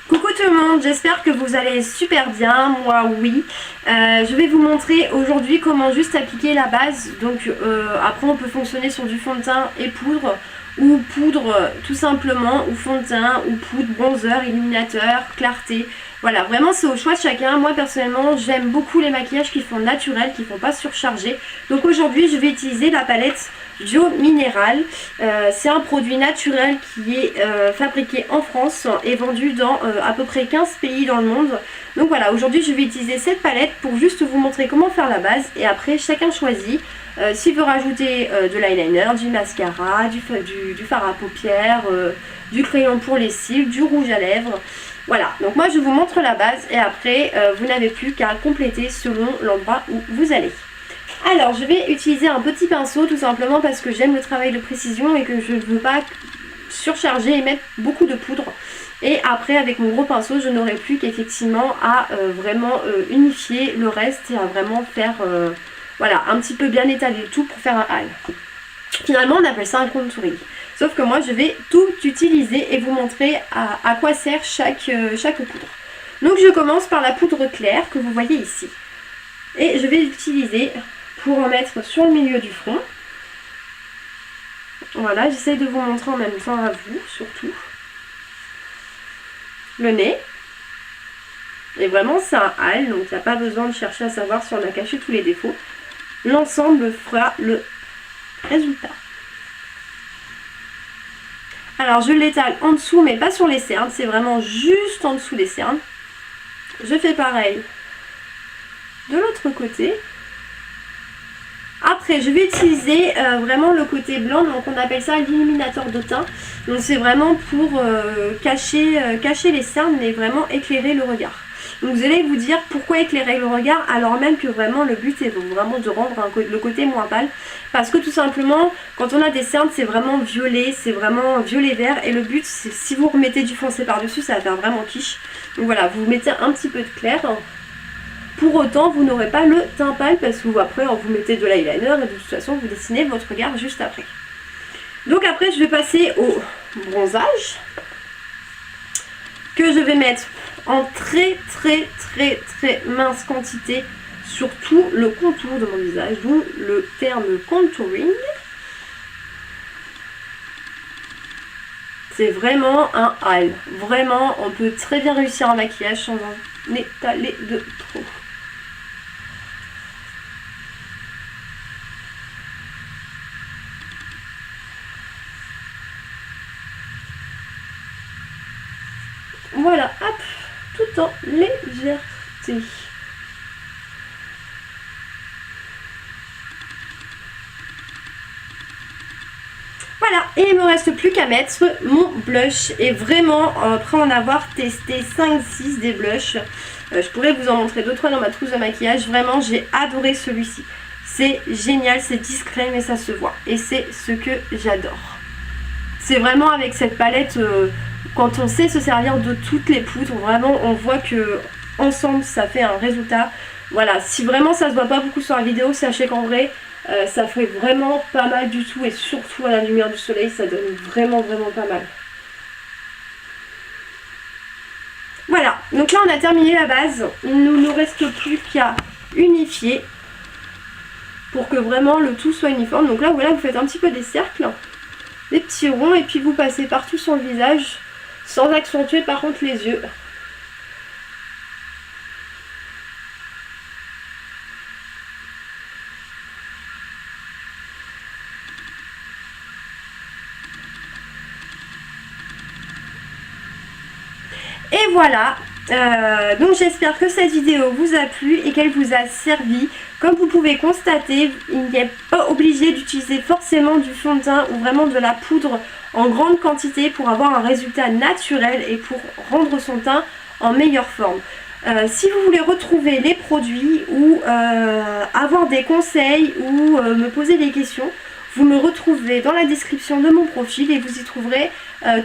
Coucou tout le monde, j'espère que vous allez super bien, moi oui. Je vais vous montrer aujourd'hui comment juste appliquer la base. Donc après on peut fonctionner sur du fond de teint et poudre, ou poudre tout simplement, ou fond de teint, ou poudre, bronzer, illuminateur, clarté. Voilà, vraiment c'est au choix de chacun. Moi personnellement j'aime beaucoup les maquillages qui font naturel, qui font pas surcharger. Donc aujourd'hui je vais utiliser la palette Bio Minéral. C'est un produit naturel qui est fabriqué en France et vendu dans à peu près 15 pays dans le monde. Donc voilà, aujourd'hui je vais utiliser cette palette pour juste vous montrer comment faire la base. Et après chacun choisit s'il veut rajouter de l'eyeliner, du mascara, du fard à paupières, du crayon pour les cils, du rouge à lèvres. Voilà, donc moi je vous montre la base et après vous n'avez plus qu'à compléter selon l'endroit où vous allez. Alors je vais utiliser un petit pinceau tout simplement parce que j'aime le travail de précision et que je ne veux pas surcharger et mettre beaucoup de poudre. Et après avec mon gros pinceau je n'aurai plus qu'effectivement à vraiment unifier le reste et à vraiment faire voilà, un petit peu bien étaler le tout pour faire un hal. Finalement on appelle ça un contouring. Sauf que moi je vais tout utiliser et vous montrer à quoi sert chaque poudre. Donc je commence par la poudre claire que vous voyez ici. Et je vais l'utiliser pour en mettre sur le milieu du front. Voilà, j'essaye de vous montrer en même temps à vous, surtout. Le nez. Et vraiment c'est un hal, donc il n'y a pas besoin de chercher à savoir si on a caché tous les défauts. L'ensemble fera le résultat. Alors je l'étale en dessous mais pas sur les cernes, c'est vraiment juste en dessous des cernes. Je fais pareil de l'autre côté. Après je vais utiliser vraiment le côté blanc, donc on appelle ça l'illuminateur de teint. Donc c'est vraiment pour cacher les cernes mais vraiment éclairer le regard. Donc vous allez vous dire pourquoi éclairer le regard alors même que vraiment le but est vraiment de rendre le côté moins pâle. Parce que tout simplement quand on a des cernes c'est vraiment violet, c'est vraiment violet vert et le but c'est si vous remettez du foncé par dessus ça va faire vraiment quiche. Donc voilà, vous mettez un petit peu de clair. Pour autant vous n'aurez pas le teint pâle parce que après vous mettez de l'eyeliner et de toute façon vous dessinez votre regard juste après. Donc après je vais passer au bronzage que je vais mettre en très mince quantité sur tout le contour de mon visage, d'où le terme contouring. C'est vraiment un hal, vraiment on peut très bien réussir un maquillage sans en étaler de trop. Voilà, hop, tout en légèreté. Voilà, et il me reste plus qu'à mettre mon blush. Et vraiment, après en avoir testé 5-6 des blushs, je pourrais vous en montrer 2-3 dans ma trousse de maquillage. Vraiment, j'ai adoré celui-ci. C'est génial, c'est discret, mais ça se voit. Et c'est ce que j'adore. C'est vraiment avec cette palette... quand on sait se servir de toutes les poudres, vraiment on voit que ensemble ça fait un résultat. Voilà, si vraiment ça se voit pas beaucoup sur la vidéo, sachez qu'en vrai ça fait vraiment pas mal du tout et surtout à la lumière du soleil ça donne vraiment pas mal. Voilà, donc là on a terminé la base, il ne nous reste plus qu'à unifier pour que vraiment le tout soit uniforme. Donc là voilà, vous faites un petit peu des cercles, des petits ronds et puis vous passez partout sur le visage. Sans accentuer par contre les yeux. Et voilà. Donc j'espère que cette vidéo vous a plu et qu'elle vous a servi. Comme vous pouvez constater, il n'est pas obligé d'utiliser forcément du fond de teint ou vraiment de la poudre en grande quantité pour avoir un résultat naturel et pour rendre son teint en meilleure forme. Si vous voulez retrouver les produits ou avoir des conseils ou me poser des questions, vous me retrouvez dans la description de mon profil et vous y trouverez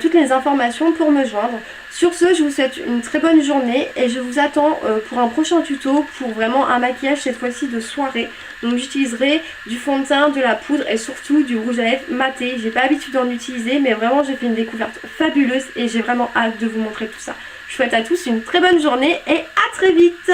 toutes les informations pour me joindre. Sur ce, je vous souhaite une très bonne journée et je vous attends pour un prochain tuto pour vraiment un maquillage cette fois-ci de soirée. Donc j'utiliserai du fond de teint, de la poudre et surtout du rouge à lèvres maté. J'ai pas l'habitude d'en utiliser mais vraiment j'ai fait une découverte fabuleuse et j'ai vraiment hâte de vous montrer tout ça. Je souhaite à tous une très bonne journée et à très vite.